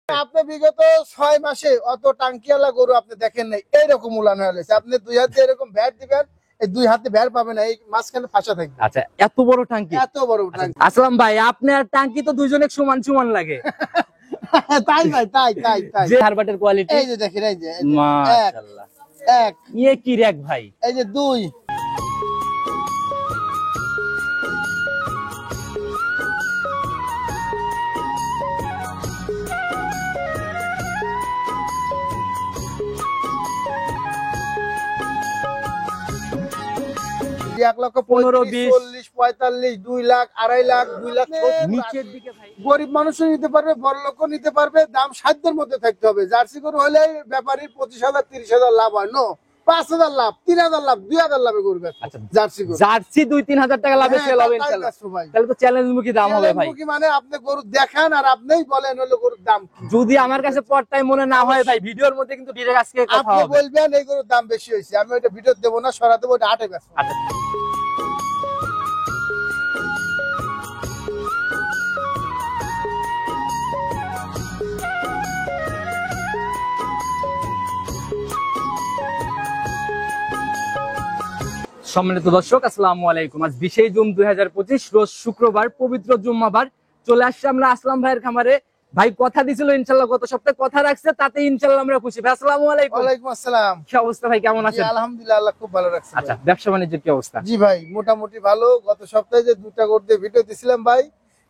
আপনি বিগত 6 মাসে অত টাঙ্কিওয়ালা গরু আপনি দেখেন নাই, এইরকম উলান হয়ে গেছে। আপনি 2 হাতে এরকম ভ্যাট দিবেন, এই 2 হাতে ভ্যাট পাবেন না, এই মাঝখানে ফাঁসা থাকবে। আচ্ছা, এত বড় টাঙ্কি? এত বড় টাঙ্কি। আসলাম ভাই, আপনার টাঙ্কি তো দুইজনে সমান সমান লাগে। তাই ভাই, তাই তাই তাই। যে হারবাটের কোয়ালিটি, এই যে দেখেন, এই যে মাশাআল্লাহ। এক, ইয়ে কি রেক ভাই, এই যে 2। এক লক্ষ 15, 20, 40, 45, 2 লাখ, 2.5 লাখ, 2 লাখ নিচের দিকে ভাই। গরিব মানুষও নিতে পারবে, বড় লোকও নিতে পারবে। দাম সাধ্যের মধ্যে থাকতে হবে। জার্সি গরু হলে ব্যাপারীর 25,000 30,000 লাভ হয়। নো, 5,000 লাভ, 3,000 লাভ, 2,000 লাভে গরু বেচবে। আচ্ছা, জার্সি গরু জার্সি 2-3 হাজার টাকা লাভে সেল হবে ইনশাআল্লাহ। তাহলে তো চ্যালেঞ্জ মুখী দাম হবে ভাই। মানে আপনি গরু দেখান আর আপনিই বলেন হলো গরুর দাম কি। যদি আমার কাছে পড়তাই মনে না হয় ভাই, ভিডিওর মধ্যে কিন্তু ডিরেক্ট আজকে কথা আপনি হবে। বলবেন এই গরুর দাম বেশি হয়েছে, আমি ওইটা ভিডিও দেব না, সরা দেব, ওটা হাটে বেচবো। আচ্ছা, সম্মানিত দর্শক, আসসালামু আলাইকুম। আজ 20 জুন 2025, রোজ শুক্রবার, পবিত্র জুম্মাবার। চলে আসছে আমরা আসলাম ভাইয়ের খামারে। ভাই কথা দিছিল ইনশাআল্লাহ, গত সপ্তাহে কথা রাখছে, তাতে ইনশাআল্লাহ আমরা খুশি। ভাই আসসালামু আলাইকুম। ওয়ালাইকুম আসসালাম। কি অবস্থা ভাই, কেমন জি আছেন? আলহামদুলিল্লাহ, আল্লাহ খুব ভালো রাখছে। আচ্ছা, ব্যবসা বাণিজ্যের কি অবস্থা? জি ভাই, মোটামুটি ভালো। গত সপ্তাহে যে 2টা করতে ভিডিও দিছিলাম ভাই,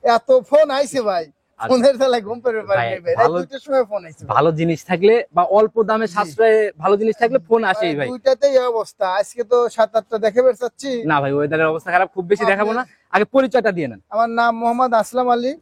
এত ফোন আইছে ভাই, ফোনের তালায় ঘুম পেরে পারিনি ভাই। রাত 2টার সময় ফোন আইছে। ভালো জিনিস থাকলে বা অল্প দামে সাশ্রয়ে ভালো জিনিস থাকলে ফোন আসেই ভাই। 2টাতেই এই অবস্থা। আজকে তো 7-8টা দেখে বের চাচ্ছি না ভাই, ওয়েদারের অবস্থা খারাপ, খুব বেশি দেখাবো না। আগে পরিচয়টা দিয়ে নেন। আমার নাম মোহাম্মদ আসলাম আলী,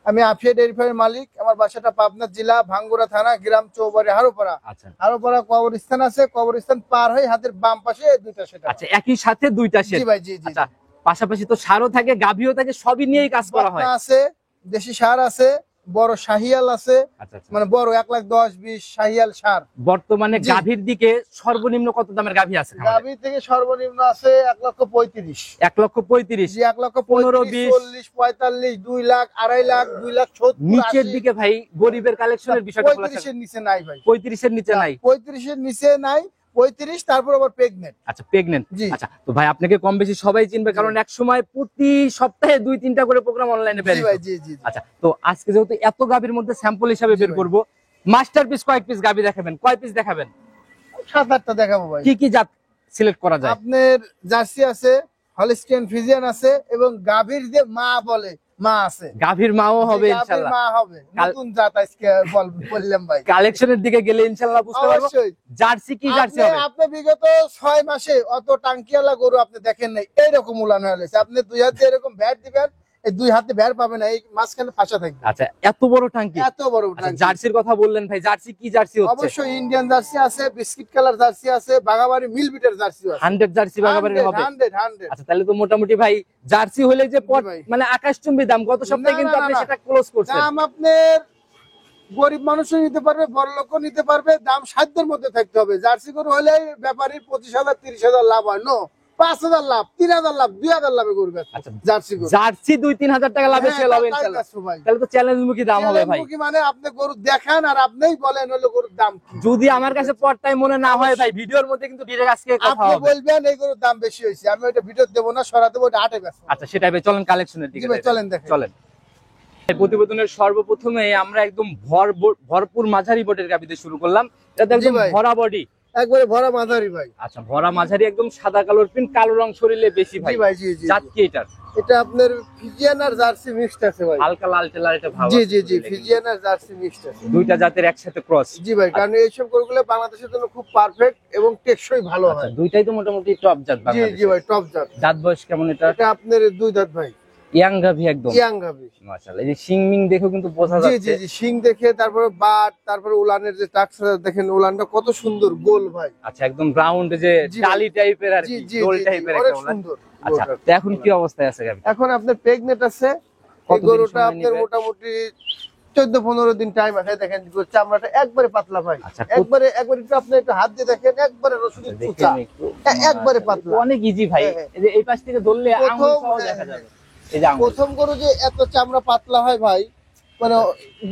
আমি আফিয়া ডেইরি ফার্মের মালিক। আমার বাসাটা পাবনা জেলা ভাঙ্গুরা থানা, গ্রাম চৌবাড়ি, হারোপাড়া। আচ্ছা হারোপাড়া কবরস্থান আছে, কবরস্থান পার হয়ে হাতের বাম পাশে 2টা সেট। আচ্ছা, একই সাথে 2টা সেট? জি ভাই, জি জি। আচ্ছা, পাশাপাশি তো সারও থাকে, গাভীও থাকে, সবই নিয়েই কাজ করা হয়। আছে, দেশি সার আছে, বড় শাহিয়াল আছে। আচ্ছা আচ্ছা, মানে বড় 1,10,20 শাহিয়াল সার। বর্তমানে গাভীর দিকে সর্বনিম্ন কত দামের গাভী আছে? গাভী থেকে সর্বনিম্ন আছে 1,35,000। 1,35,000, জি 1,15,000, 40, 45, 2 লাখ, 2.5 লাখ, 2 লাখ 70। নিচের দিকে ভাই গরিবের কালেকশনের বিষয়টা বলা 35 এর নিচে নাই ভাই। 35 এর নিচে নাই? 35 এর নিচে নাই, 35 তারপর আবার প্রেগনেন্ট। আচ্ছা, প্রেগনেন্ট। জি। আচ্ছা, তো ভাই আপনাকে কম বেশি সবাই চিনবে, কারণ এক সময় প্রতি সপ্তাহে 2-3টা করে প্রোগ্রাম অনলাইনে বের জি হতো। ভাই, জি জি। আচ্ছা, তো আজকে যেহেতু এত গাভীর মধ্যে স্যাম্পল হিসাবে বের করব, মাস্টারপিস কয়েক পিস গাভী দেখাবেন? কয় পিস দেখাবেন? 7-8টা দেখাবো ভাই। কি কি জাত সিলেক্ট করা যায়? আপনার জার্সি আছে, হলিস্টিয়ান ফ্রিজিয়ান আছে, এবং গাভীর যে মা বলে মা আছে। গাভীর মাও হবে গাভীর ইনশাআল্লাহ। মা হবে, নতুন জাত আজকে বললাম ভাই। কালেকশনের দিকে গেলে ইনশাআল্লাহ বুঝতে পারবো। অবশ্যই। জার্সি কি জার্সি হবে? আপনি বিগত 6 মাসে অত টাঙ্কিওয়ালা গরু আপনি দেখেন নাই, এইরকম উলান হয়ে গেছে। আপনি 2 হাতে এরকম ভ্যাট দিবেন, এই 2 হাতে ভ্যাট পাবেন না, এই মাঝখানে ফাঁসা থাকবে। আচ্ছা, এত বড় টাঙ্কি? এত বড় আচ্ছা, টাঙ্কি। জার্সির কথা বললেন ভাই, জার্সি কি জার্সি হচ্ছে? অবশ্যই ইন্ডিয়ান জার্সি আছে, বিস্কিট কালার জার্সি আছে, বাগাবাড়ি মিল বিটের জার্সি আছে। 100 জার্সি বাগাবাড়ির হবে? 100। আচ্ছা, তাহলে তো মোটামুটি ভাই জার্সি হলে যে জি ভাই। মানে আকাশচুম্বী দাম। গত সপ্তাহে না, কিন্তু না, আপনি না। সেটা ক্লোজ করছেন। দাম আপনার গরিব মানুষও নিতে পারবে, বড় লোকও নিতে পারবে। দাম সাধ্যের মধ্যে থাকতে হবে। জার্সি গরু হলে ব্যাপারীর 25,000 30,000 লাভ হয়। নো, 5,000 লাভ, 3,000 লাভ, 2,000 লাভে গরু বেচবে। আচ্ছা, জার্সি গরু। জার্সি 2-3 হাজার টাকা লাভে সেল হবে ইনশাআল্লাহ। তাহলে তো চ্যালেঞ্জ মুখী দাম হবে ভাই। মানে আপনি গরু দেখান আর আপনিই বলেন হলো গরুর দাম কি। যদি আমার কাছে পড়তাই মনে না হয় ভাই, ভিডিওর মধ্যে কিন্তু ডিরেক্ট আজকে কথা আপনি হবে। বলবেন এই গরুর দাম বেশি হয়েছে, আমি ওইটা ভিডিও দেব না, সরা দেব, ওটা হাটে বেচবো। আচ্ছা, সেটাই ভাই, চলেন কালেকশনের দিকে জি ভাই, চলেন দেখেন। চলেন। প্রতিবেদনের সর্বপ্রথমে আমরা একদম ভরপুর মাঝারি বডির গাভীতে শুরু করলাম। এটা তো একদম ভাই। ভরা বডি। একবারে ভরা মাঝারি ভাই। আচ্ছা, ভরা মাঝারি, একদম সাদা কালোর প্রিন্ট, কালো রং শরীরে বেশি ভাই। জি ভাই, জি জি। জাত কি এটার? এটা আপনার ফিজিয়ান আর জার্সি মিক্সড আছে ভাই। হালকা লালটে লালটে ভাব জি আছে। জি জি, ফিজিয়ান আর জার্সি মিক্সড আছে। দুইটা জাতের একসাথে ক্রস। জি ভাই, কারণ এইসব গরুগুলো বাংলাদেশের জন্য খুব পারফেক্ট এবং টেকসই ভালো আচ্ছা, হয়। দুইটাই তো মোটামুটি টপ জাত জি বাংলাদেশে। জি ভাই, টপ জাত। দাঁত বয়স কেমন এটা? এটা আপনার 2 দাঁত ভাই, ইয়াং গাভী একদম। ইয়াং গাভী। মাশাআল্লাহ, এই যে শিং মিং দেখেও কিন্তু বোঝা জি যাচ্ছে। জি জি, শিং দেখে, তারপরে বাট, তারপরে উলানের যে টাক্সচার দেখেন, উলানটা কত সুন্দর গোল ভাই। আচ্ছা, একদম রাউন্ড যে জি ভাই। টালি টাইপের আর জি কি, জি গোল জি, টাইপের অনেক একটা উলান। সুন্দর। আচ্ছা, তো এখন কি অবস্থায় আছে গাভী? এখন আপনার প্রেগনেন্ট আছে। এই কতদিন গরুটা সময় আপনার নিবে? মোটামুটি 14-15 দিন টাইম আছে। দেখেন চামড়াটা একবারে পাতলা ভাই। আচ্ছা, একবারে একটু আপনি একটু হাত দিয়ে দেখেন, একবারে রসুন দেখে কুচা, নিই একটু। একবারে পাতলা। অনেক ইজি ভাই। হ্যাঁ, হ্যাঁ। এই যে এই পাশ থেকে ধরলে আঙুল সহ হ্যাঁ, দেখা হ্যাঁ। যাবে। এই যে আঙুল। প্রথম গরু যে এত চামড়া পাতলা হয় ভাই, মানে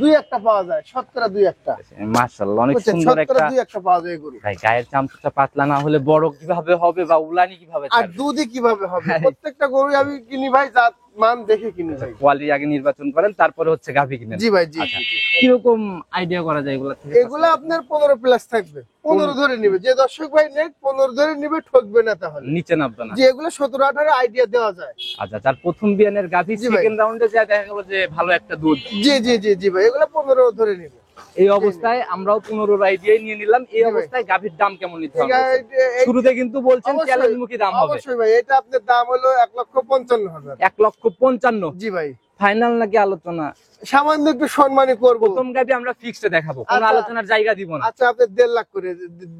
দুই একটা পাওয়া যায়, শতকরা দুই একটা। মাশাআল্লাহ, অনেক বুঝছেন, সুন্দর শতকরা একটা। দুই একটা পাওয়া যায় গরু। ভাই গায়ের চামচটা পাতলা না হলে বড় কিভাবে হবে বা উলানি কিভাবে আর ছাড়বে? দুধই কিভাবে হবে? হ্যাঁ। প্রত্যেকটা গরু আমি কিনি ভাই জাত মান দেখে কিনি ভাই। কোয়ালিটি আগে নির্বাচন করেন, তারপরে হচ্ছে গাভী কিনেন। জি ভাই, জি আচ্ছা, জি, জি। কিরকম আইডিয়া করা যায় এগুলা থেকে? এগুলা আপনার 15 প্লাস থাকবে, 15 ধরে নিবে। যে দর্শক ভাই নেক 15 ধরে নিবে, ঠকবে না তাহলে। নিচে নামবে না। যে এগুলো 17 18 আইডিয়া দেওয়া যায়। আচ্ছা, তার প্রথম বিয়ানের গাভী জি ভাই। সেকেন্ড রাউন্ডে যা দেখা গেল যে ভালো একটা দুধ। জি জি জি জি ভাই, এগুলো 15 ধরে নিবে। এই অবস্থায় আমরাও 15 আইডিয়াই নিয়ে নিলাম। এই জি ভাই। অবস্থায় গাভীর দাম কেমন নিতে হবে? এই- শুরুতে কিন্তু বলছেন অবশ্যই, চ্যালেঞ্জমুখী দাম হবে। অবশ্যই ভাই, এটা আপনার দাম হলো 1,55,000। 1,55,000। জি ভাই, ফাইনাল নাকি আলোচনা? সামান্য একটু সম্মানী করবো। প্রথম গাভী আমরা ফিক্সড দেখাবো, কোনো আচ্ছা। আলোচনার জায়গা দিব না। আচ্ছা, আপনি 1.5 লাখ করে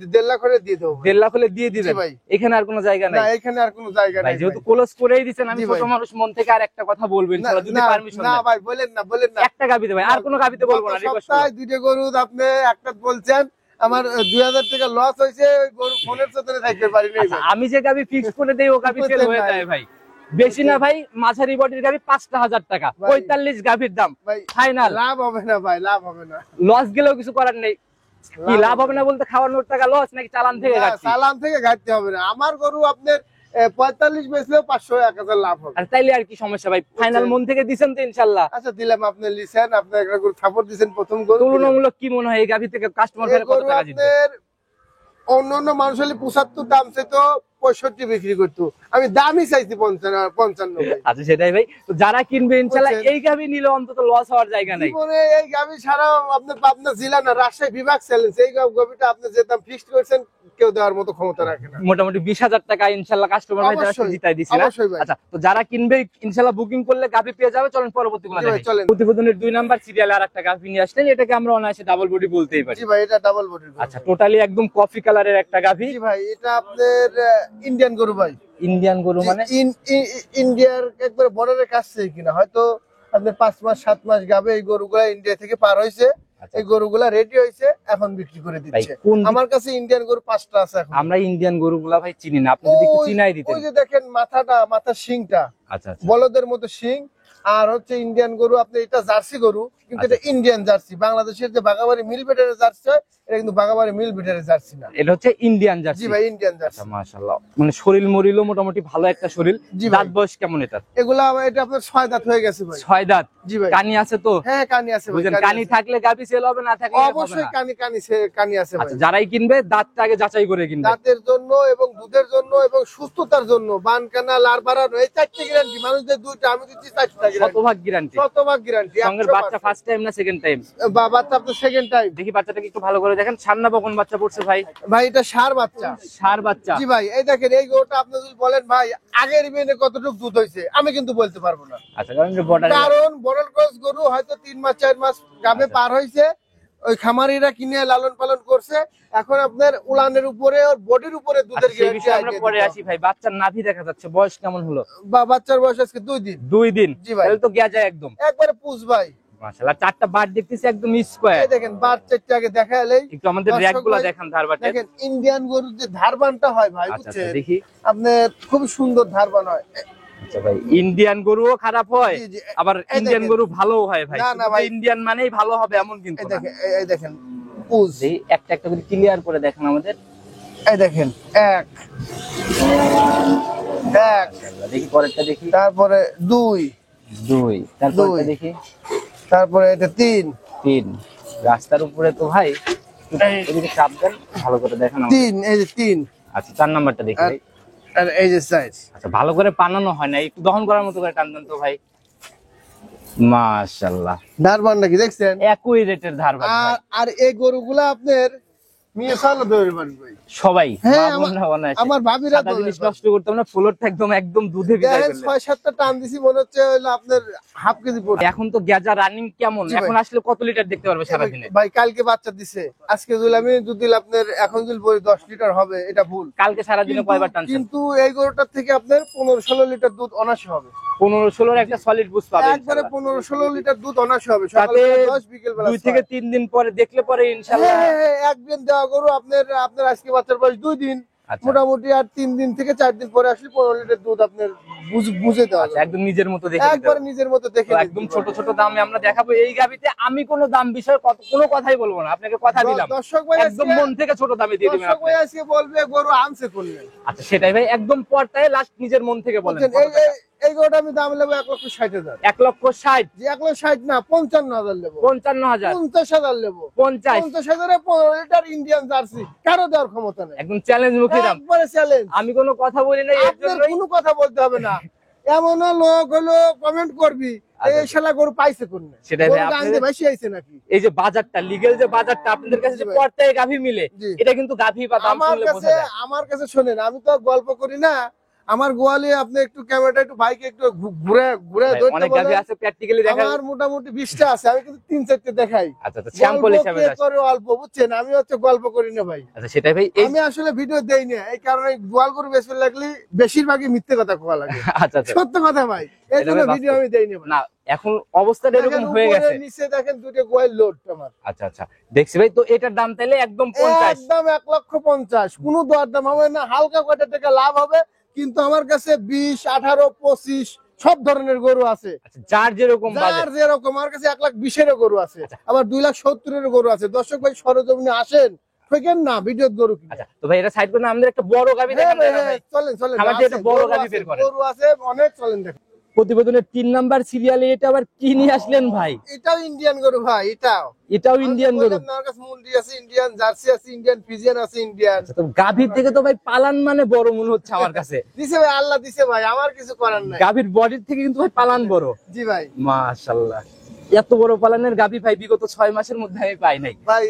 1.5 লাখ করে দিয়ে দেবো ভাই। 1.5 লাখ হলে দিয়ে দিবেন? জি ভাই। এখানে আর কোনো জায়গা না, নাই এখানে আর কোনো জায়গা ভাই, নাই যেহেতু ভাই। ক্লোজ করেই দিচ্ছেন, আমি জি ছোট ভাই। মানুষ, মন থেকে আর একটা কথা বলবো ইনশাআল্লাহ, যদি না, পারমিশন না দেন। ভাই, বলেন না, বলেন না। একটা গাভীতে ভাই, আর কোনো গাভীতে বলবো না, গত রিকোয়েস্ট সপ্তাহে দুইটা গরু আপনি একটা বলছেন, আমার 2000 টাকা লস হয়েছে, ওই গরু ফোনের চোদনে থাকতে পারি নাই ভাই। আমি যে গাভী ফিক্স করে দেই ও গাভী সেল হয়ে যায় ভাই। বেশি না ভাই, মাঝারি বডির গাভী 5,000 টাকা, ভাই। 45 গাভীর দাম ভাই ফাইনাল। লাভ হবে না ভাই, লাভ হবে না। লস গেলেও কিছু করার নেই। কি লাভ হবে না বলতে, খাওয়ানোর টাকা লস নাকি চালান থেকে না, গাচ্ছি? চালান থেকে ঘাটতে হবে না। আমার গরু আপনার 45 বেচলেও 500 1000 লাভ হবে। আর তাইলে আর কি সমস্যা ভাই? ফাইনাল মন থেকে দিছেন তো ইনশাআল্লাহ। আচ্ছা, দিলাম, আপনি লিছেন, আপনি একটা গরু সাপোর্ট দিছেন, প্রথম গরু দিলাম। তুলনামূলক কি মনে হয় এই গাভী থেকে কাস্টমার এই ফেরে কত গরু টাকা জিতবে? আপনার অন্য অন্য মানুষ হলে 75 দাম চাইতো, 65 বিক্রি করতো। আমি দামই চাইছি 55 ভাই। আচ্ছা, সেটাই ভাই। তো যারা কিনবে ইনশাআল্লাহ বুঝছেন? এই গাভী নিলে অন্তত লস হওয়ার জায়গা নাই। জীবনে এই গাভী ছাড়া আপনার পাবনা জেলা না, রাজশাহী বিভাগ চ্যালেঞ্জ। এই গাভীটা আপনি যে দাম ফিক্সড করেছেন, কেউ দেওয়ার মতো ক্ষমতা রাখে না। মোটামুটি 20,000 টাকা ইনশাআল্লাহ কাস্টমার ভাই অবশ্যই, জিতাই দিছি না? অবশ্যই ভাই। আচ্ছা, তো যারা কিনবে ইনশাআল্লাহ বুকিং করলে গাভী পেয়ে যাবে। চলেন পরবর্তী গুলো জি ভাই, দেখি। চলেন। প্রতিবেদনের 2 নাম্বার সিরিয়ালে আরেকটা গাভী নিয়ে আসলেন, এটাকে আমরা অনায়াসে ডাবল বডি বলতেই পারি। জি ভাই, এটা ডাবল বডির গরু। আচ্ছা, টোটালি একদম কফি কালারের একটা গাভী। জি ভাই, এটা আপনার ইন্ডিয়ান গরু ভাই। ইন্ডিয়ান গরু মানে? ইন্ডিয়ার একবারে বর্ডারের কাছে কিনা, হয়তো আপনার 5 মাস 7 মাস গাবে এই গরুগুলা ইন্ডিয়া থেকে পার হয়েছে। আচ্ছা। এই গরুগুলা রেডি হয়েছে, এখন বিক্রি করে দিচ্ছে। কোন দিক- আমার কাছে ইন্ডিয়ান গরু 5টা আছে এখন। আমরা ইন্ডিয়ান গরুগুলা ভাই চিনি না, আপনি যদি একটু চিনাই দিতেন। ওই যে দেখেন মাথার শিংটা আচ্ছা আচ্ছা। বলদের মতো শিং। আর হচ্ছে ইন্ডিয়ান গরু, আপনি এটা জার্সি গরু, কিন্তু এটা ইন্ডিয়ান জার্সি। বাংলাদেশের যে বাগাবাড়ি মিল বিটারের জার্সি হয়, এটা কিন্তু বাগাবাড়ি মিল বিটারের জার্সি না। এটা হচ্ছে ইন্ডিয়ান জার্সি। জি ভাই, ইন্ডিয়ান আচ্ছা, জার্সি। মাশাআল্লাহ। মানে শরীর মরিলও মোটামুটি ভালো একটা শরীর। জি ভাই। দাঁত বয়স কেমন এটা? এগুলা এটা আপনার 6 দাঁত হয়ে গেছে ভাই। 6 দাঁত। জি ভাই। কানি আছে তো? হ্যাঁ, কানি আছে ভাই, বুঝেন, কানি কানি আছে। থাকলে গাভী সেল হবে, না থাকলে হবে অবশ্যই না। কানি আছে ভাই। আচ্ছা, যারাই কিনবে দাঁতটা আগে যাচাই করে কিনবে। দাঁতের জন্য এবং দুধের জন্য এবং সুস্থতার জন্য বানকানা লার বাড়ানো, এই 4টি গ্যারান্টি। মানুষদের 2টা, আমি দিচ্ছি 4টা গ্যারান্টি। শতভাগ গ্যারান্টি। শতভাগ গ্যারান্টি। সঙ্গের বাচ্চা ফার্স্ট টাইম না সেকেন্ড টাইম? বাচ্চা আপনার সেকেন্ড টাইম। দেখি বাচ্চাটাকে একটু ভালো করে দেখেন। সান্না বকন বাচ্চা পড়ছে ভাই? ভাই এটা ষাঁড় বাচ্চা। ষাঁড় বাচ্চা। জি ভাই, এই দেখেন, এই গরুটা আপনি যদি বলেন ভাই আগের বিনে কতটুকু দুধ হয়েছে, আমি কিন্তু বলতে পারবো না। আচ্ছা, কারণ যে বর্ডার। কারণ বড় ক্রস গরু হয়তো 3 মাস 4 মাস গাবে পার হয়েছে, ওই খামারিরা কিনে লালন পালন করছে। এখন আপনার উলানের উপরে ওর বডির উপরে দুধের সেই বিষয়ে আমরা পরে আসি ভাই। বাচ্চার নাভি দেখা যাচ্ছে, বয়স কেমন হলো? বাচ্চার বয়স আজকে 2 দিন। 2 দিন। জি ভাই। তাহলে তো গিয়া যায় একদম। একবারে পুষ ভাই। মাশাআল্লাহ, 4টা বার দেখতেছি একদম স্কয়ার। এই দেখেন, বার 4টা আগে দেখালেই একটু আমাদের দর্শক র‍্যাকগুলো ভাই, দেখান ধারবাটে। দেখেন ইন্ডিয়ান গরুর যে ধারবানটা হয় ভাই, আচ্ছা বুঝছেন, দেখি। আপনার খুব সুন্দর ধারবান হয়। আচ্ছা ভাই, ইন্ডিয়ান গরুও খারাপ হয়, জি, জি। আবার এই ইন্ডিয়ান দেখেন। গরু ভালোও হয় ভাই। না, না শুধু ভাই। ইন্ডিয়ান মানেই ভালো হবে এমন কিন্তু এই না। দেখেন, এই দেখেন পুষ। এই একটা একটা করে ক্লিয়ার করে দেখেন আমাদের। এই দেখেন, এক, দেখি পরেরটা দেখি। তারপরে 2, 2, তারপরটা দুই। দেখি। তারপরে এটা 3, 3। রাস্তার উপরে তো ভাই এদিকে চাপ দেন, ভালো করে দেখেন আমাদের। 3, এই যে 3, আচ্ছা, 4 নাম্বারটা দেখি ভাই। আর এই যে সাইজ। আচ্ছা, ভালো করে পানানো হয় না, একটু দহন করার মতো করে টান দেন তো ভাই। মাশাআল্লাহ, ধারবান নাকি দেখছেন? একই রেটের ধারবাট ভাই। আর এই গরুগুলা আপনার মেয়ে সালো ধরে পারবে ভাই। সবাই হ্যাঁ, মা বোনরা অনায়াসে। আমার ভাবিরা সাদা ধরে জিনিস পারে। নষ্ট করতাম না, ফ্লোরটা একদম দুধে ভিজাই দেখেন ফেললেন। 6-7টা টান দিছি, মনে হচ্ছে হলো আপনার হাফ কেজি পড়ে। এখন তো গেজা রানিং কেমন? জি ভাই। এখন আসলে কত লিটার দেখতে পারবে সারাদিনে? ভাই কালকে বাচ্চা দিছে, আজকে যদি আমি যদি আপনার এখন যদি বলি 10 লিটার হবে, এটা ভুল। কালকে সারাদিনে কয়বার টানছেন? কিন্তু এই গরুটার থেকে আপনার 15-16 লিটার দুধ অনাসে হবে। 15-16 একটা সলিড বুঝ পাবে একবারে ইনশাআল্লাহ। 15-16 লিটার দুধ অনাসে হবে। তাতে সকালে 10, বিকেল বেলা 2 থেকে 3 দিন পরে দেখলে পরে ইনশাআল্লাহ। এক দিন দেওয়া গরু আপনার আজকে বাচ্চার বয়স 2 দিন, আচ্ছা। মোটামুটি আর 3 দিন থেকে 4 দিন পরে আসলে 15 লিটার দুধ আপনার বুঝে দেওয়া আচ্ছা, যাবে। একদম নিজের মতো দেখে দিতে একবার হবে। নিজের মতো দেখে তো নিতে একদম পারবেন। ছোট ছোট দামে আমরা দেখাবো এই গাভিতে। আমি কোনো দাম বিষয়ে কোনো কথাই বলবো না, আপনাকে কথা দিলাম দর্শক ভাই একদম আজকে- মন থেকে ছোট দামে দিয়ে দিবেন দর্শক আপনি। ভাই আজকে বলবে গরু আনছে করলে। আচ্ছা সেটাই ভাই, একদম পর্দায় লাস্ট নিজের মন থেকে বলেন বুঝছেন, কত টাকা? এই গরুটা আমি দাম নেবো 1,60,000। 1,60,000, যে 1,60,000 না 55,000 নেবো। 55,000, 50,000 নেবো। 50, 50,000 এ 15 লিটার ইন্ডিয়ান জার্সি কারো দেওয়ার ক্ষমতা নেই। একদম চ্যালেঞ্জ মুখী দাম। একবারে চ্যালেঞ্জ। আমি কোনো কথা বলি না এর আপনার জন্যই। কোনো কথা বলতে হবে না। এমনও লোক হলো কমেন্ট করবি এই শালা গরু পাইছে কোন সেটাই ভাই, গরু আপনাদের- আনতে বেশি আইছে নাকি। এই যে বাজারটা, লিগ্যাল যে বাজারটা আপনাদের কাছে যে জি ভাই। পর্দায় গাভী মিলে, জি। এটা কিন্তু গাভী বা দাম শুনলে বোঝা যায়। আমার কাছে শোনেন, আমি তো গল্প করি না। আমার গোয়ালে আপনি একটু ক্যামেরাটা একটু ভাইকে একটু ঘুরে ঘুরে ভাই, ধরতে অনেক গাভী বলেন। আছে প্র্যাকটিক্যালি দেখা। আমার মোটামুটি 20টা আছে, আমি কিন্তু 3-4টে দেখাই। আচ্ছা আচ্ছা, স্যাম্পল গল্প হিসাবে কে যাচ্ছে। করে অল্প, বুঝছেন, আমি হচ্ছে গল্প করি না ভাই। আচ্ছা সেটাই ভাই, এই আমি আসলে ভিডিও দেই না, এই কারণে গোয়াল গরু বেশি লাগলে বেশিরভাগই মিথ্যে কথা কোয়া লাগে। আচ্ছা আচ্ছা সত্য কথা ভাই, এই এটা জন্য ভাই ভিডিও বাস্তব। আমি দেই না ভাই। না এখন অবস্থাটা এরকম দেখেন হয়ে উপরে গেছে। নিচে দেখেন দুটো গোয়াল লোড আমার। আচ্ছা আচ্ছা, দেখছি ভাই। তো এটার দাম তাইলে একদম 50। একদম 1,50,000, কোনো দরদাম হবে না, হালকা কয়টা টাকা লাভ হবে। কিন্তু আমার কাছে 20, 18, 25 সব ধরনের গরু আছে। আচ্ছা, যার যেরকম যার বাজেট। যেরকম, আমার কাছে 1,20,000 গরু আছে, আবার 2,70,000 গরু আছে। দর্শক ভাই সরজমিনে আসেন, ঠকেন না, ভিডিও গরু কিনে। আচ্ছা তো ভাই এটা সাইড করে না, আমাদের একটা বড় গাভী হ্যাঁ দেখান ভাই, না হ্যাঁ, ভাই। চলেন চলেন, আমার যে আছে, একটা বড় গরু গাভী আছে, বের করেন। গরু আছে অনেক, চলেন দেখেন। প্রতিবেদনের 3 নাম্বার সিরিয়ালে এটা আবার কি নিয়ে আসলেন ভাই? এটাও ইন্ডিয়ান গরু ভাই, এটাও এটাও ইন্ডিয়ান গরু। আমার কাছে মুন্ডি আছে ইন্ডিয়ান, জার্সি আছে ইন্ডিয়ান, ফিজিয়ান আছে ইন্ডিয়ান। তো গাভীর থেকে তো ভাই পালান মানে বড় মনে হচ্ছে আমার কাছে। দিছে ভাই, আল্লাহ দিছে ভাই, আমার কিছু করার নাই। গাভীর বডির থেকে কিন্তু ভাই পালান বড়। জি ভাই। মাশাআল্লাহ, এত বড় পালানের গাভী ভাই বিগত 6 মাসের মধ্যে আমি পাই নাই। ভাই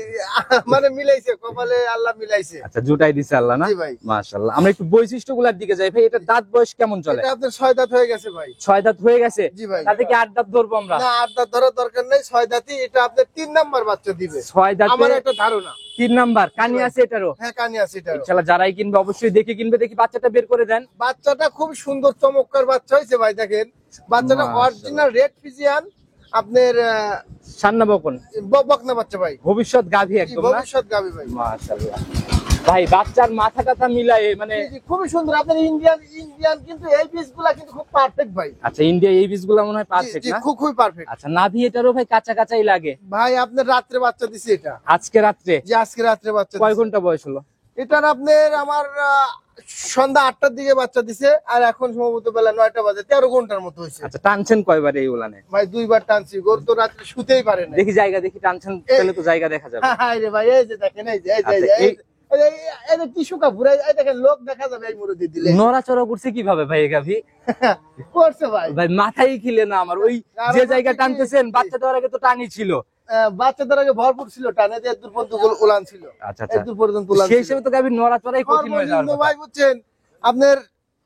মানে মিলাইছে, কপালে আল্লাহ মিলাইছে। আচ্ছা, জুটাই দিছে আল্লাহ না? জি ভাই। মাশাআল্লাহ। আমরা একটু বৈশিষ্ট্যগুলোর দিকে যাই ভাই। এটা দাঁত বয়স কেমন চলে? এটা আপনার 6 দাঁত হয়ে গেছে ভাই। 6 দাঁত হয়ে গেছে। জি ভাই। তাতে কি 8 দাঁত ধরবো আমরা? না, 8 দাঁত ধরার দরকার নেই, 6 দাঁতই। এটা আপনার 3 নাম্বার বাচ্চা দিবে 6 দাঁতে আমার একটা ধারণা। 3 নাম্বার কানি আছে এটারও। হ্যাঁ, কানি আছে এটা। ইনশাআল্লাহ যারাই কিনবে অবশ্যই দেখে কিনবে। দেখি বাচ্চাটা বের করে দেন। বাচ্চাটা খুব সুন্দর চমৎকার বাচ্চা হয়েছে ভাই, দেখেন বাচ্চাটা মাশাআল্লাহ। অরিজিনাল রেড ফিজিয়ান আপনার সান্না বকন বকনা বাচ্চা ভাই। ভবিষ্যৎ গাভী জি, একদম না? ভবিষ্যৎ গাবি ভাই। মাশাআল্লাহ ভাই, বাচ্চার মাথা টাথা মিলায়ে মানে জি, জি, খুবই সুন্দর। আপনার ইন্ডিয়ান কিন্তু এই পিসগুলা কিন্তু খুব পারফেক্ট ভাই। আচ্ছা, ইন্ডিয়া এই বীজগুলো মনে হয় জি, পারফেক্ট জি, না? খুবই পারফেক্ট আচ্ছা, নাভি এটারও ভাই কাঁচা কাঁচাই লাগে। ভাই। আপনার রাত্রে বাচ্চা দিছে এটা, আজকে রাত্রে যে আজকে রাত্রে বাচ্চা কয় দিছে। ঘন্টা বয়স হলো? এটার আপনার আমার সন্ধ্যা 8টার দিকে বাচ্চা দিছে, আর এখন সম্ভবত বেলা 9টা বাজে, 13 ঘন্টার মতো হয়েছে। আচ্ছা, টানছেন কয়বার এই উলানে? ভাই 2বার টানছি, গরু তো রাত্রে শুতেই পারে না। দেখি জায়গা, দেখি টানছেন তাহলে তো জায়গা দেখা যাবে। হ্যাঁ রে ভাই, এই যে দেখেন, এই যে এই যে, আচ্ছা, এই যে টিস্যু কাপড়, এই দেখেন লোক দেখা যাবে এই মুরুদি দিলে। নড়াচড়া করছে কিভাবে ভাই এই গাভী? করছে ভাই। ভাই মাথায় খিলে না আমার। ওই যে জায়গা টানতেছেন, বাচ্চা দেওয়ার আগে তো টানি ছিল। বাচ্চাদের আগে ভরপুর ছিল, টানে দিয়ে দূর পর্যন্ত উলান ছিল। আচ্ছা আচ্ছা, দূর পর্যন্ত উলান সেই ছিল। হিসেবে তো গাভীর নড়াচড়াই কঠিন হয়ে যাওয়ার সর্বনিম্ন কথা। ভাই বুঝছেন, আপনার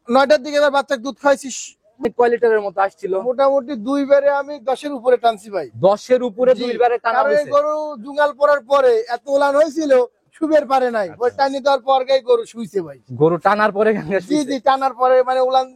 9টার দিকে এবার বাচ্চা দুধ খাইছি, কয় লিটারের মতো আসছিল? মোটামুটি 2 বারে আমি 10-এর উপরে টানছি ভাই। 10-এর উপরে জি, 2 বারে টানা কারণ এই হয়েছে। গরু জুঙ্গাল পড়ার পরে এত উলান হয়েছিল, শুবের পারে নাই। ওই টানি দেওয়ার পর গাই গরু শুইছে ভাই। গরু টানার পরে গাঙ্গা জি জি, টানার পরে মানে উলান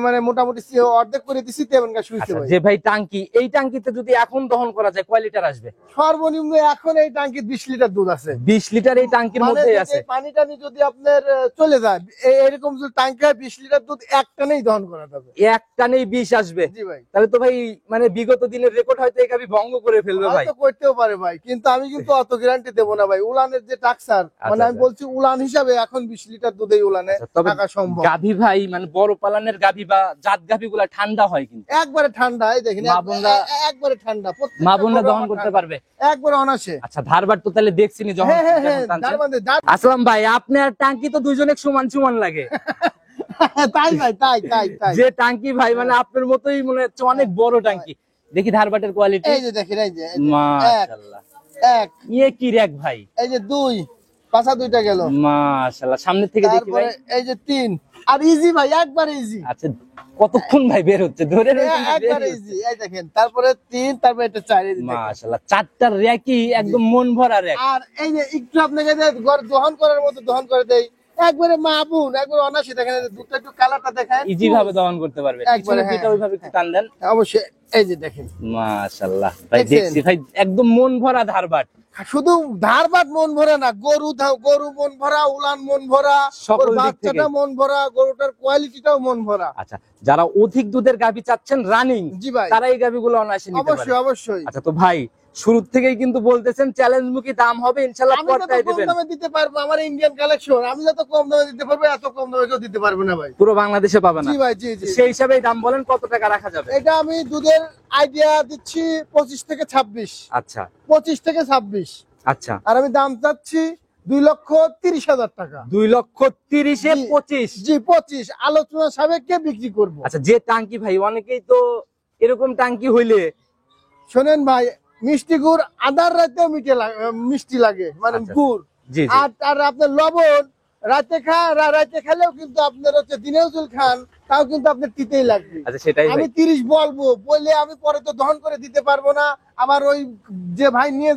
মানে মোটামুটি অর্ধেক করে দিছি, তেমন গা শুইছে আচ্ছা, ভাই। যে ভাই টাঙ্কি, এই টাঙ্কিতে যদি এখন দহন করা যায় কয় লিটার আসবে? সর্বনিম্ন এখন এই টাঙ্কি 20 লিটার দুধ আছে। 20 লিটার এই টাঙ্কির মানে মধ্যেই যদি আছে। এই পানি টানি যদি আপনার চলে যায়, এরকম যদি টাঙ্কি হয় 20 লিটার দুধ একটানেই দহন করা যাবে। এক টানেই 20 আসবে। জি ভাই। তাহলে তো ভাই মানে বিগত দিনের রেকর্ড হয়তো এই গাভী ভঙ্গ করে ফেলবে ভাই। হয়তো করতেও পারে ভাই, কিন্তু আমি কিন্তু অত গ্যারান্টি দেবো না ভাই। উলানের যে টাকসার, মানে আমি আচ্ছা। বলছি উলান হিসাবে এখন 20 লিটার দুধেই উলানে আচ্ছা, তবে থাকা সম্ভব। গাভী ভাই মানে বড় পালানের গাভী বা জাত গাভী গুলা ঠান্ডা হয় কিন্তু। একবারে ঠান্ডা, এই দেখেন মা বোনরা- একবারে ঠান্ডা, প্রত্যেকটা মা বোনরা গরু দহন আমার করতে ঠান্ডা। পারবে। একবারে অনাসে। আচ্ছা, ধারবার তো তাহলে দেখছিনি যখন হ্যাঁ হ্যাঁ যখন হ্যাঁ, টানছেন। তার মানে আসলাম ভাই, আপনার টাঙ্কি তো দুইজনে সমান সমান লাগে। তাই ভাই, তাই তাই তাই। যে টাঙ্কি ভাই মানে আপনার মতোই মনে হচ্ছে অনেক বড় টাঙ্কি। দেখি ধারবাটের কোয়ালিটি। এই যে দেখেন, এই যে মাশাআল্লাহ, এক, ইয়ে কি রেক ভাই। এই যে 2, পাছা 2টা গেল। মাশাআল্লাহ, সামনে থেকে দেখি ভাই। তারপরে এই যে 3, আর ইজি ভাই, একবার ইজি, আচ্ছা, কতক্ষণ ভাই বের হচ্ছে ধরে রয়েছেন তো একবার বেরই ইজি। এই দেখেন, তারপরে 3, তারপরে এটা 4, এই যে দেখেন। মাশাআল্লাহ, চারটার রেকই একদম মন ভরা রেক। আর এই যে একটু আপনাকে যে দহন করার মতো দহন করে দেই, একবারে মা বোন, একবার অনাসে। দেখেন এই যে দুধটা একটু কালারটা দেখেন, ইজি ভাবে দহন করতে পারবে। একবারে, পিছনের দিকটা হ্যাঁ। ওইভাবে একটু টান দেন। অবশ্যই। এই যে দেখেন, মাশাআল্লাহ ভাই, দেখছেন? দেখছি ভাই একদম মন ভরা ধারবাট। শুধু ধারবাট মন ভরা না, গরু মন ভরা, উলান মন ভরা, সকল ওর দিক বাচ্চাটা থেকে। মন ভরা, গরুটার কোয়ালিটিটাও মন ভরা। আচ্ছা, যারা অধিক দুধের গাভী চাচ্ছেন রানিং, জি ভাই, তারা এই গাভীগুলো অনায়াসে নিতে পারে। অবশ্যই অবশ্যই। আচ্ছা, তো ভাই শুরু থেকেই কিন্তু বলতেছেন চ্যালেঞ্জমুখী দাম হবে, ইনশাআল্লাহ আমি যত পর্দায় কম দিবেন। দামে দিতে পারবো, আমার ইন্ডিয়ান কালেকশন, আমি যত কম দামে দিতে পারবো, এত কম দামে কেউ দিতে পারবে না ভাই। পুরো বাংলাদেশে পাবে না। জি ভাই, জি জি। সেই হিসাবেই দাম বলেন, কত টাকা রাখা যাবে? এটা আমি দুধের আইডিয়া দিচ্ছি 25 থেকে 26। আচ্ছা 25 থেকে 26। আচ্ছা, আর আমি দাম চাচ্ছি 2,30,000 টাকা। 2,30,000-এ জি। 25। জি 25 আলোচনা সাপেক্ষে বিক্রি করব। আচ্ছা, যে টাঙ্কি ভাই, অনেকেই তো এরকম টাঙ্কি হইলে, শোনেন ভাই, মিষ্টি গুড় আদার রাতেও মিষ্টি লাগে, মানে আচ্ছা, গুড়। জি জি, আর আপনার লবণ রাতে খেলেও কিন্তু আপনার হচ্ছে দিনেও যদি খান, তাও কিন্তু আপনার তিতেই লাগবে। আচ্ছা সেটাই আমি ভাই। 30 বললে আমি পরে তো দহন করে দিতে পারবো না। আমার ওই যে ভাই নিয়ে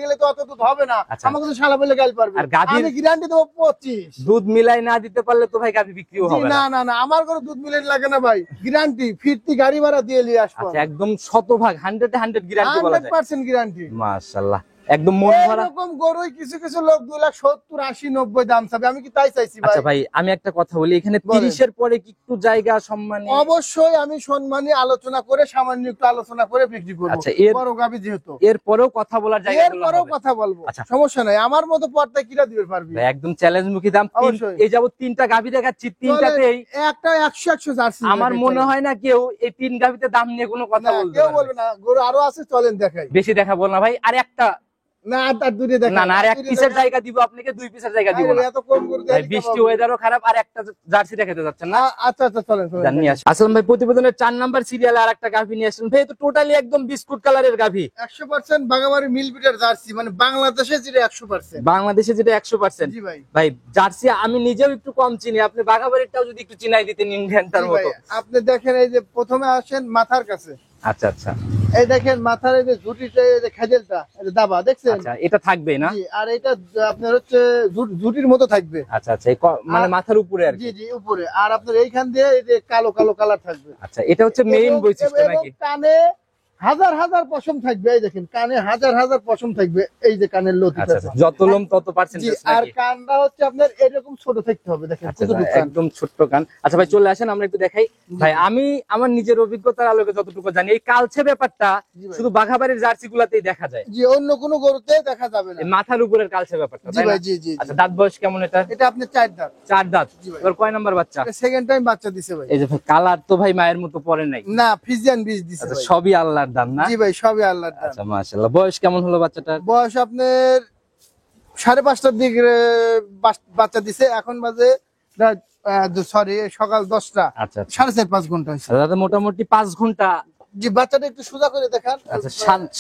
গেলে তো অত দুধ হবে না, আচ্ছা। আমাকে তো শালা বলে গাল পারবে। আর গাভীর- আমি গ্যারান্টি দেবো 25। দুধ মিলাই না দিতে পারলে তো ভাই গাভী বিক্রিও জি, হবে না না। না না, আমার কোনো দুধ মিলে লাগে না ভাই, গ্যারান্টি ফিরতি গাড়ি ভাড়া দিয়ে নিয়ে আসবো। আচ্ছা, একদম শতভাগ 100 গ্যারান্টি বলা যায়। 100% গ্যারান্টি। মাশাআল্লাহ, একদম মন ভরা। এরকম গরুই কিছু কিছু লোক 2,70,000, 80, 90 দাম চাবে, আমি কি তাই চাইছি ভাই? আচ্ছা ভাই, আমি একটা কথা বলি, এখানে বলেন। 30-এর পরে কি একটু জায়গা সম্মানী? অবশ্যই আমি সম্মানী আলোচনা করে, সামান্য একটু আলোচনা করে বিক্রি করবো। আচ্ছা, বড় গাবি যেহেতু, এরপরেও কথা বলার জায়গা এরপরেও কথা বলবো, আচ্ছা। সমস্যা নাই। আমার মতো পর্দায় কিরা দিতে পারবি? একদম চ্যালেঞ্জমুখী দাম। অবশ্যই। এই যাবত 3টা গাভী দেখাচ্ছি, 3টাতেই একটা 100 জার্সি। আমার মনে হয় না কেউ এই 3 গাভীতে দাম নিয়ে কোনো কথা না, বলতে কেউ পারবে। বলবে না। গরু আরো আছে, চলেন দেখাই। বেশি দেখাবো না ভাই, আর একটা না, আর দূরে দেখাই। না না, আর 1 পিসের জায়গা দিব আপনাকে, 2 পিসের জায়গা দিব না এত কম গরু ভাই। দেখি বৃষ্টি কেমন? ওয়েদারও খারাপ, আর একটা জার্সি দেখাতে যাচ্ছেন না? আচ্ছা আচ্ছা, চলেন চলেন। জানি আসলাম ভাই, প্রতিবেদনের 4 নাম্বার সিরিয়ালে আরেকটা গাভী নিয়ে আসলেন ভাই। তো টোটালি একদম বিস্কুট কালারের গাভী, 100% বাগাবাড়ি মিল বিটের জার্সি, মানে বাংলাদেশে যেটা 100%। বাংলাদেশে যেটা 100%। জি ভাই। ভাই জার্সি আমি নিজেও একটু কম চিনি, আপনি বাঘাবাড়িটাও যদি একটু চিনাই দিতেন ইন্ডিয়ানটার জি ভাই, মতো। আপনি দেখেন, এই যে প্রথমে আসেন মাথার কাছে, আচ্ছা আচ্ছা এই দেখেন মাথার এই যে ঝুটিটা, এই যে খেজেলটা, এই যে দাবা দেখছেন? আচ্ছা, এটা থাকবেই না? জি, আর এটা আপনার হচ্ছে ঝুটির মতো থাকবে। আচ্ছা আচ্ছা, মানে মাথার উপরে আর কি। জি জি, উপরে। আর আপনার এইখান দিয়ে এই যে কালো কালো কালার থাকবে। আচ্ছা, এটা হচ্ছে মেইন এবং- বৈশিষ্ট্য এবং নাকি? কানে হাজার হাজার পশম থাকবে, এই দেখেন কানে হাজার হাজার পশম থাকবে, এই যে কানের লতি। আচ্ছা আচ্ছা, যত লোম তত জি, পার্সেন্টেজ আর নাকি? কানটা হচ্ছে আপনার এরকম ছোট থাকতে হবে, দেখেন আচ্ছা কতটুকু আচ্ছা, কান। একদম ছোট্ট কান। আচ্ছা ভাই, চলে আসেন আমরা একটু দেখাই। ভাই আমি আমার নিজের অভিজ্ঞতার আলোকে যতটুকু জানি, এই কালচে ব্যাপারটা জি ভাই। শুধু বাঘাবাড়ির জার্সি গুলাতেই দেখা যায়, জি, অন্য কোনো গরুতে দেখা যাবে না। এই মাথার উপরের কালচে ব্যাপারটা, জি তাই না? ভাই, জি জি জি। আচ্ছা, দাঁত বয়স কেমন এটা? এটা আপনি 4 দাঁত। 4 দাঁত। জি ভাই। এবার কয় নাম্বার বাচ্চা? সেকেন্ড টাইম বাচ্চা দিছে ভাই। এই যে ভাই, কালার তো ভাই মায়ের মতো পরে নাই। না, ফিজিয়ান বীজ দিছে আচ্ছা, ভাই। সবই আল্লাহর দান না? জি ভাই, সবই আল্লাহর দান। আচ্ছা মাশাআল্লাহ, বয়স কেমন হলো বাচ্চাটার? বয়স আপনার 5:30টার দিকে বাচ্চা দিছে, এখন বাজে সরি সকাল 10টা। আচ্ছা আচ্ছা, 4.5 ঘন্টা হয়েছে। দাদা মোটামুটি 5 ঘন্টা। জি, বাচ্চাটা একটু সোজা করে দেখান। আচ্ছা,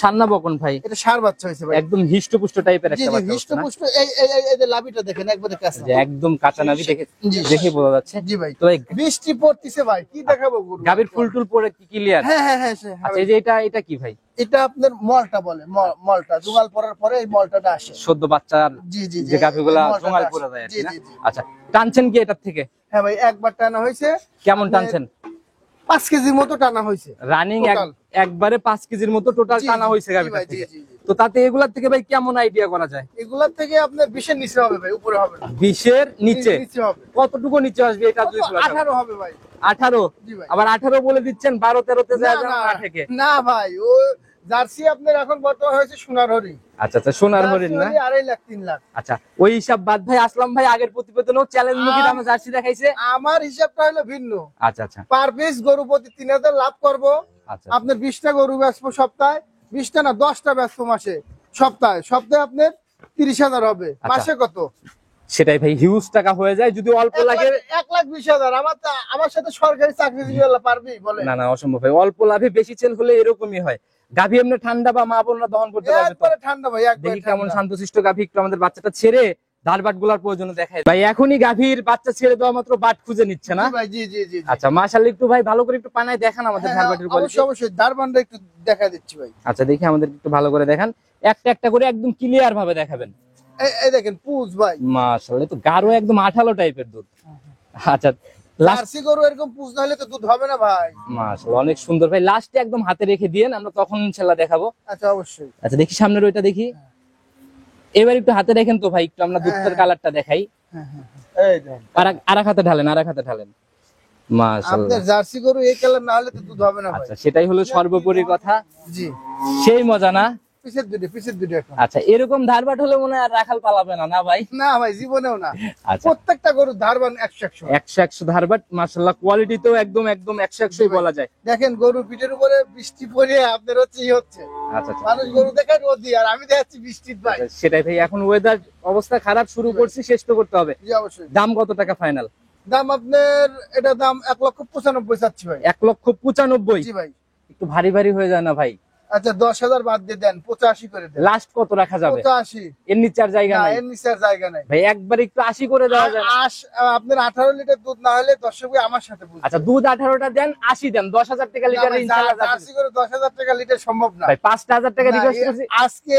সান্না বকন ভাই, এটা ষাঁড় বাচ্চা হয়েছে ভাই। একদম হিষ্টপুষ্ট টাইপের জি একটা জি, বাচ্চা হচ্ছে না? হৃষ্টপুষ্ট। এই যে লাভিটা দেখেন একবারে কাছে। যে একদম কাঁচা নাভি, দেখে জি। দেখে বোঝা যাচ্ছে। জি ভাই, তো এই বৃষ্টি পড়তিছে ভাই, কি দেখাবো গরু? গাভীর ফুল টুল পরে কি ক্লিয়ার? হ্যাঁ হ্যাঁ হ্যাঁ, আচ্ছা, এই যে এটা কি ভাই? এটা আপনার মলটা বলে, মলটা জুগাল পরার পরে এই মলটাটা আসে। সদ্য বাচ্চার জি জি জি, যে গাভীগুলা এই মলটাটা জোঙাল আসে। পরে যায় আর জি কি না? জি জি। আচ্ছা, টানছেন কি এটার থেকে? হ্যাঁ ভাই, একবার টানা হয়েছে। কেমন আপনার টানছেন? 5 কেজির মতো টানা হয়েছে। Running Total। একবারে 5 কেজির মতো টোটাল জি, টানা জি, হয়েছে জি গাভীটার ভাই, জি, থেকে। জি, জি। তো তাতে এগুলার থেকে ভাই কেমন আইডিয়া করা যায়? এগুলার থেকে আপনার 20-এর নিচে হবে ভাই, উপরে হবে না। 20-এর নিচে? নিচে হবে। কতটুকু নিচে আসবে এটা যদি খোলা থাকে? 18 হবে ভাই। 18? জি ভাই। আবার 18 বলে দিচ্ছেন, 12-13-তে না যায় না না, থেকে? না ভাই, ও জার্সি আপনার এখন বর্তমান হয়েছে সোনার হরিণ। আচ্ছা আচ্ছা, সোনার হরিণ না? 2.5 লাখ 3 লাখ। আচ্ছা, ওই হিসাব বাদ ভাই, আসলাম ভাই আগের প্রতিবেদনেও চ্যালেঞ্জ মুখী দামে জার্সি দেখাইছে। আমার হিসাবটা হলো ভিন্ন। আচ্ছা আচ্ছা পার পিস গরু প্রতি 3000 লাভ করব। আচ্ছা, আপনার 20টা গরু বেচবো সপ্তাহে, 20টা না 10টা বেচবো মাসে। সপ্তাহে আপনার 30,000 হবে। আচ্ছা। মাসে কত? সেটাই ভাই, হিউজ টাকা হয়ে যায় যদি অল্প লাগে। 1,20,000। আমার সাথে সরকারি চাকরিজীবী পারবি বলে? না না, অসম্ভব ভাই, অল্প লাভে বেশি সেল হলে এরকমই হয়। গাভী এমনি ঠান্ডা বা মা বোনরা দহন করতে পারবে তো? একবারে ঠান্ডা ভাই, একবারে দেখি কেমন ঠান্ডা। শান্তশিষ্ট গাভী, একটু আমাদের বাচ্চাটা ছেড়ে ধারবাট গুলার প্রয়োজনে দেখায় ভাই। এখনই গাভীর বাচ্চা ছেড়ে দেওয়া মাত্র বাট খুঁজে নিচ্ছে না? জি ভাই, জি জি জি জি। আচ্ছা মাশাআল্লাহ, একটু ভাই ভালো করে একটু পানায় দেখান আমাদের হ্যাঁ, ধারবাটের কোয়ালিটি। অবশ্যই অবশ্যই, দারবানটা একটু দেখা দিচ্ছি ভাই। আচ্ছা, দেখি আমাদের একটু ভালো করে দেখান, একটা একটা করে একদম ক্লিয়ার ভাবে দেখাবেন। এই দেখেন পুজ ভাই, মাশাআল্লাহ, তো গাঢ় একদম আঠালো টাইপের দুধ। আচ্ছা, লাস্ট জার্সি গরু এরকম পুজ না হলে তো দুধ হবে না ভাই। মাশাআল্লাহ, অনেক সুন্দর ভাই। লাস্টে একদম হাতে রেখে দিয়েন, আমরা তখন ইনশাআল্লাহ দেখাবো। আচ্ছা, অবশ্যই। আচ্ছা, দেখি সামনের ওইটা দেখি। এবার একটু হাতে দেখেন তো ভাই, একটু আমরা দুধের কালারটা দেখাই। হ্যাঁ, হ্যাঁ, এই দেখেন। আরেক হাতে ঢালেন, আরেক হাতে ঢালেন। মাশাআল্লাহ। আপনার জার্সি গরু এই কালার না হলে তো দুধ হবে না ভাই। আচ্ছা, সেটাই হলো সর্বোপরি কথা। জি, সেই মজা না? পিছের দুটো এখন। আচ্ছা, এরকম ধারবাট হলে মনে হয় আর রাখাল পালাবে না, না ভাই? না ভাই, জীবনেও না। আচ্ছা, প্রত্যেকটা গরু ধারবান 100 100 ধারবাট, মাশাআল্লাহ, কোয়ালিটি তো একদম 100 বলা যায়। দেখেন গরু পিঠের উপরে বৃষ্টি পড়ে আপনার হচ্ছে হচ্ছে, আচ্ছা আচ্ছা। মানুষ গরু দেখে রোদি আর আমি দেখাচ্ছি বৃষ্টির ভাই। সেটাই ভাই, এখন ওয়েদার অবস্থা খারাপ, শুরু করছি, শেষ তো করতে হবে। জি অবশ্যই। দাম কত টাকা ফাইনাল? দাম আপনার এটা দাম 1,95,000 চাচ্ছি ভাই। 1,95,000? জি ভাই। একটু ভারী ভারী হয়ে যায় না ভাই? আচ্ছা 10,000 বাদ দিয়ে দেন, 85 করে দেন। লাস্ট কত রাখা যাবে? 85। এর নিচে আর জায়গা না, নাই এর নিচে আর জায়গা নাই ভাই, একবার একটু 80 করে দেওয়া যায় না? আপনার 18 লিটার দুধ না হলে দর্শক ভাই আমার সাথে বুঝবে। আচ্ছা, দুধ 18টা দেন, 80 দেন, 10,000 টাকা না লিটারে ভাই, ইনশাআল্লাহ যাবে। জার্সি করে 10,000 টাকা লিটার সম্ভব না ভাই 5,000 টাকা না, রিকোয়েস্ট করছি, আজকে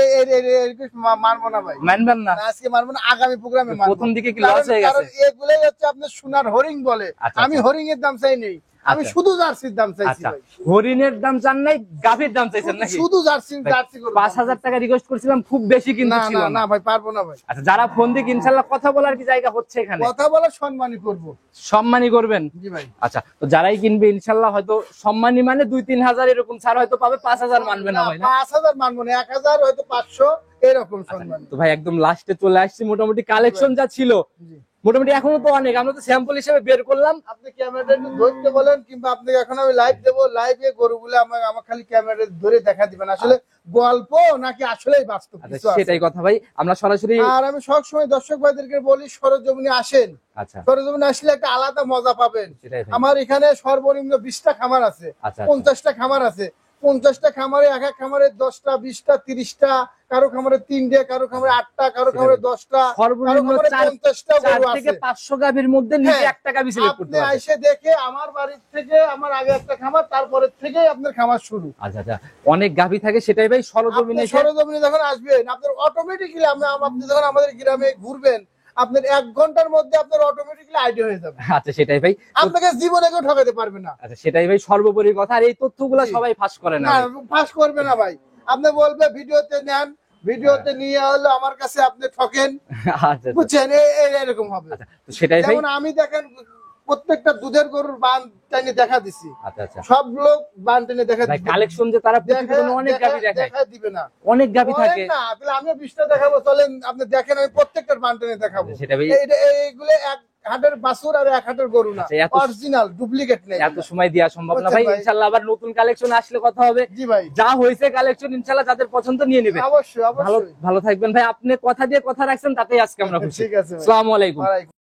request মানবো না ভাই। মানবেন না? না, আজকে মানবো না, আগামী প্রোগ্রামে মানবো। প্রথম দিকে কি লস হয়ে গেছে? কারণ এগুলাই হচ্ছে আপনার সোনার হরিং বলে। আচ্ছা, আমি আচ্ছা। হরিং এর দাম চাই নেই, আমি আচ্ছা। শুধু জার্সির দাম চাইছি আচ্ছা, ভাই। হরিণের দাম চান নাই, গাভীর দাম চাইছেন নাকি? শুধু জার্সি করবো। 5,000 টাকা রিকোয়েস্ট করছিলাম, খুব বেশি কিন্তু না ছিল না না। না ভাই, পারবো না ভাই। আচ্ছা, যারা ফোন দিয়ে ইনশাআল্লাহ কথা বলার কি জায়গা হচ্ছে এখানে? কথা বলা সম্মানই করবো। সম্মানই করবেন? জি ভাই। আচ্ছা, তো যারাই কিনবে ইনশাআল্লাহ হয়তো সম্মানী মানে 2-3 হাজার এরকম ছাড় হয়তো পাবে, 5,000 মানবে না ভাই না? 5,000 মানবো না, 1,000 হয়তো 500 এরকম সম্মান। তো ভাই একদম লাস্টে চলে আসছি, মোটামুটি কালেকশন যা ছিল জি। মোটামুটি এখনো তো অনেক, আমরা তো স্যাম্পল হিসেবে বের করলাম। আপনি ক্যামেরাটা একটু ধরতে বলেন, কিংবা আপনাকে এখন আমি লাইভ দেবো, লাইভে গরুগুলো আমার খালি ক্যামেরা ধরে দেখা দিবেন, আসলে গল্প নাকি আসলেই বাস্তব আচ্ছা, কিছু আছে। সেটাই কথা ভাই, আমরা সরাসরি। আর আমি সবসময় দর্শক ভাইদেরকে বলি, সরজমিনে আসেন। আচ্ছা, সরজমিনে আসলে একটা আলাদা মজা পাবেন। সেটাই ভাই। আমার এখানে সর্বনিম্ন 20টা খামার আছে, আচ্ছা, 50টা খামার আছে। 50টা খামারে এক এক খামারে 10টা, 20টা, 30টা, কারো খামারে 3টে, কারো খামারে 8টা, কারো খামারে 10টা, কারো সর্বনিম্ন খামারে 50টা 4 গরু থেকে আছে। 500 গাভীর মধ্যে নিজে হ্যাঁ, 1 টাকা সিলেক্ট করতে আপনি পারবেন। এসে দেখে আমার বাড়ির থেকে আমার আগে একটা খামার, তারপরের থেকেই আপনার খামার শুরু। আচ্ছা আচ্ছা, অনেক গাভী থাকে, সেটাই ভাই সরজমিনে আপনি সরজমিনে যখন আসবেন, আপনার অটোমেটিক্যালি আপনি যখন আমাদের গ্রামে ঘুরবেন, আপনার 1 ঘন্টার মধ্যে আপনার অটোমেটিক্যালি আইডিয়া হয়ে যাবে। আচ্ছা, সেটাই ভাই। আপনাকে জীবনে কেউ ঠকাতে পারবে না। আচ্ছা, সেটাই ভাই সর্বোপরি কথা। আর এই তথ্যগুলো জি। সবাই ফাঁস করে না না, ভাই। ফাঁস করবে না ভাই। আপনি বলবে ভিডিওতে নেন, ভিডিওতে নিয়ে হলো আমার কাছে আপনি ঠকেন, আচ্ছা আচ্ছা, বুঝছেন, এরকম হবে। আচ্ছা, তো সেটাই ভাই। যেমন আমি দেখেন প্রত্যেকটা দুধের গরুর বান টেনে দেখা দিছি, আচ্ছা আচ্ছা সব লোক বান টেনে দেখা ভাই, দিবে। কালেকশন যে তারা প্রতিদিন অনেক গাভী দেখায়, দেখা দিবে না, অনেক গাভী বলেন থাকে। না, তাহলে আমিও 20টা দেখাবো, চলেন আপনি দেখেন, আমি প্রত্যেকটার বান টেনে দেখাবো। সেটা ভাই। এইগুলো এক হাটের বাছুর আর এক হাটের গরু না, আচ্ছা, অরিজিনাল, ডুপ্লিকেট নেই। এত সময় দেওয়া সম্ভব না বুঝছেন ভাই, ভাই। ইনশাআল্লাহ আবার নতুন কালেকশন আসলে কথা হবে। জি ভাই, যা হয়েছে কালেকশন ইনশাআল্লাহ যাদের পছন্দ নিয়ে নেবে। অবশ্যই ভালো অবশ্যই। ভালো থাকবেন ভাই, আপনি কথা দিয়ে কথা রাখছেন, তাতেই আজকে আমরা খুশি। ঠিক আছে ভাই। আসসালামু আলাইকুম। ওয়ালাইকুম